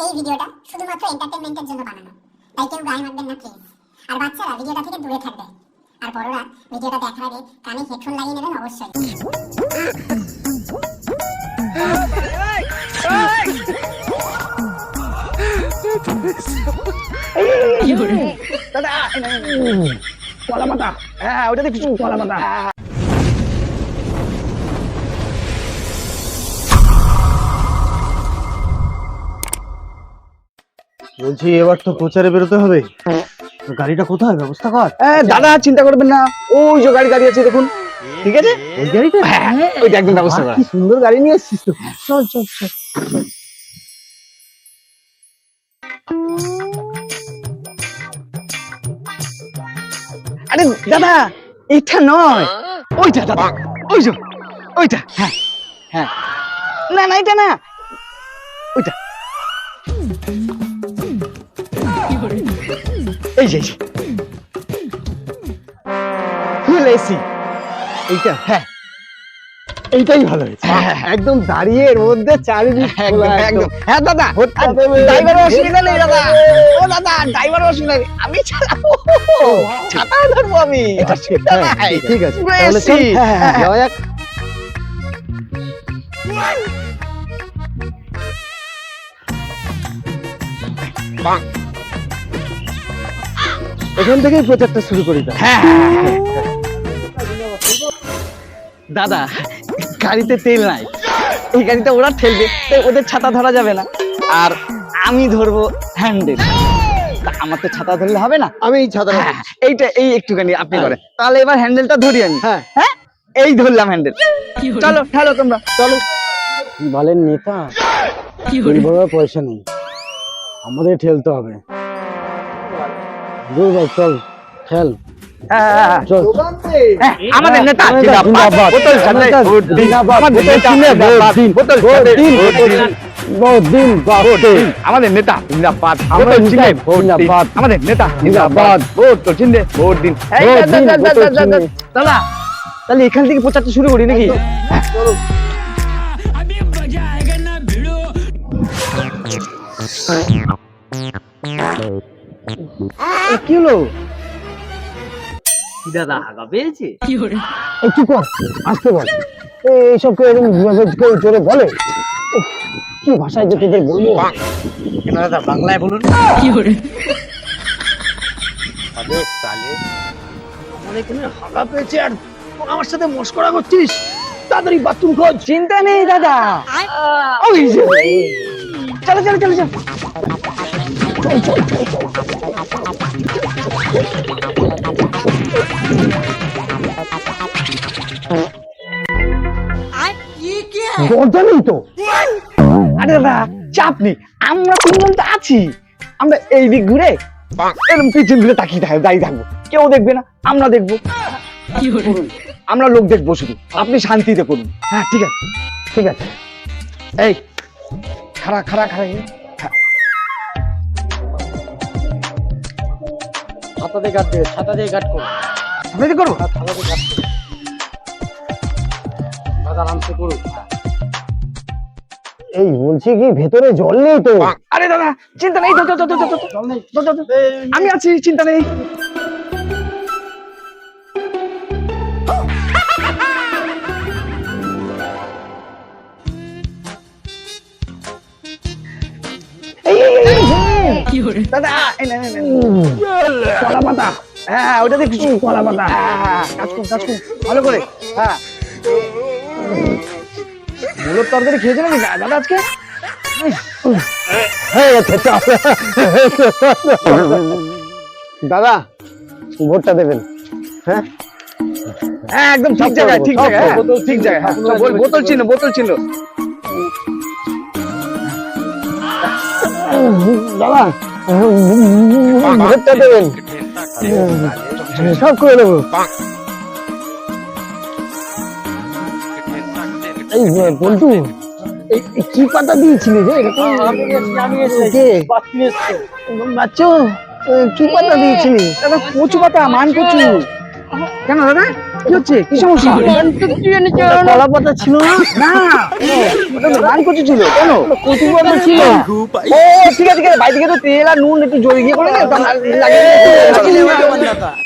এই ভিডিওটা শুধুমাত্র এন্টারটেইনমেন্টের জন্য বানানো, তাই কেউ গায়ে মারবেন না প্লিজ। আর বাচ্চারা ভিডিওটা থেকে দূরে থাকবে, আর বড়রা ভিডিওটা দেখার আগে কানে হেডফোন লাগিয়ে নেবেন অবশ্যই। দাদা কলা পাতা, হ্যাঁ ওটা দেখছি কলা পাতা। বলছি এবার তো প্রচারে বেরোতে হবে, গাড়িটা কোথায় ব্যবস্থা কর। দাদা চিন্তা করবেন না, ওই যে গাড়ি আছে দেখুন, ঠিক আছে ওই গাড়িটা, হ্যাঁ ওইটা একদম ব্যবস্থা করা। কি সুন্দর গাড়ি নিয়ে এসেছিস তো, চল চল চল। আরে দাদা এটা নয়, ওইটা দাদা, ওই যে ওইটা, হ্যাঁ হ্যাঁ, না না এটা না, ওইটা এই যে ফুল এসি, এইটা হ্যাঁ এইটাই ভালো হয়েছে, একদম দাঁড়িয়ে এর মধ্যে চারিদিক খোলা একদম। একদম। হ্যাঁ দাদা ড্রাইভারের অসুবিধা নেই দাদা, ও দাদা ড্রাইভারের অসুবিধা নেই, আমি চালাবো, ছাতা ধরবো আমি, অসুবিধা নাই। ঠিক আছে তাহলে চল, এসি। যাওয়া যাক। এখান থেকেই প্রচারটা শুরু করি। হ্যাঁ দাদা গাড়িতে তেল নাই, এই গাড়িটা ওরা ঠেলবে, তাই ওদের ছাতা ধরা যাবে না, আর আমি ধরবো হ্যান্ডেল। আমার তো ছাতা ধরলে হবে না, আমি এই ছাতা হ্যাঁ, এইটা এই একটুখানি আপনি করেন, তাহলে এবার হ্যান্ডেলটা ধরি আমি। হ্যাঁ। হ্যাঁ এই ধরলাম হ্যান্ডেল, চলো ঠেলো তোমরা চলো। বলেন নেতা, পয়সা নেই, আমাদের ঠেলতে হবে। দূর ভাই, চল খেল। চল। আমাদের নেতা জিন্দাবাদ। জিন্দাবাদ, বোতল সামনে ভোট দিন, আমাদের নেতা জিন্দাবাদ, বোতল সামনে ভোট দিন, আমাদের নেতা জিন্দাবাদ, বোতল চিনে ভোট দিন, আমাদের নেতা জিন্দাবাদ, বোতল চিনে ভোট দিন। এই দাদা তাহলে এখান থেকে প্রচারটা শুরু করি নাকি? কি হলো? দাদা হাগা পেয়েছে? একটু কর, আসতে বল। এইসব কেউ এরকম কেউ জোরে বলে? উফ, কি ভাষায় যে তোদের বলবো? কেন দাদা বাংলায় বলুন। আরে সালে, আমার এখানে হাগা পেয়েছে আর তোর আমার সাথে মস্করা করছিস? তাড়াতাড়ি বাথরুম খোঁজ। চিন্তা নেই দাদা, ওই যে চলো চলো চলো চলো। দরজা নেই তো। আরে দাদা চাপ নেই, আমরা তিনজন তো আছি, আমরা এই দিক ঘুরে এরকম পিছন ঘুরে তাকিয়ে দাঁড়িয়ে থাকবো, কেউ দেখবে না, আমরা দেখবো। আমরা লোক দেখবো শুধু, আপনি শান্তিতে করুন। হ্যাঁ ঠিক আছে ঠিক আছে, এই খাড়া খাড়া খাড়া ছাতা দিয়ে গাট দেবে, ছাতা দিয়ে গাট করো, আপনাদের করবো। ছাতা দিয়ে গাট করো, দাদা আরামসে করো। এই বলছি কি, ভেতরে জল নেই তো? আরে দাদা চিন্তা নেই, আমি আছি, চিন্তা নেই। দাদা এই নে, কলা পাতা, হ্যাঁ ওটা দেখছি কলা পাতা, কাজ করুন কাজ করুন ভালো করে। হ্যাঁ মূলত তরকারি খেয়েছে নাকি দাদা আজকে? দাদা ভোটটা দেবেন। হ্যাঁ হ্যাঁ একদম ঠিক জায়গায়, ঠিক জায়গায়, বোতল ঠিক জায়গায়, হ্যাঁ বোতল ছিল, বোতল ছিল। দাদা ভোটটা দেবেন, সব করে দেবো। এই বন্ধু, কি পাতা দিয়েছিলি রে? বাচ্চা কি পাতা দিয়েছিলি? দাদা কচু পাতা, মান কচু। কেন দাদা কি হচ্ছে, কি সমস্যা? কলা পাতা ছিল না? না ওটা তো মান কচু ছিল। কেন? কচু পাতা ছিল। ও ঠিক বাড়ি থেকে তো তেল আর নুন একটু জল গিয়ে করে নে, তো লাগিয়ে নে।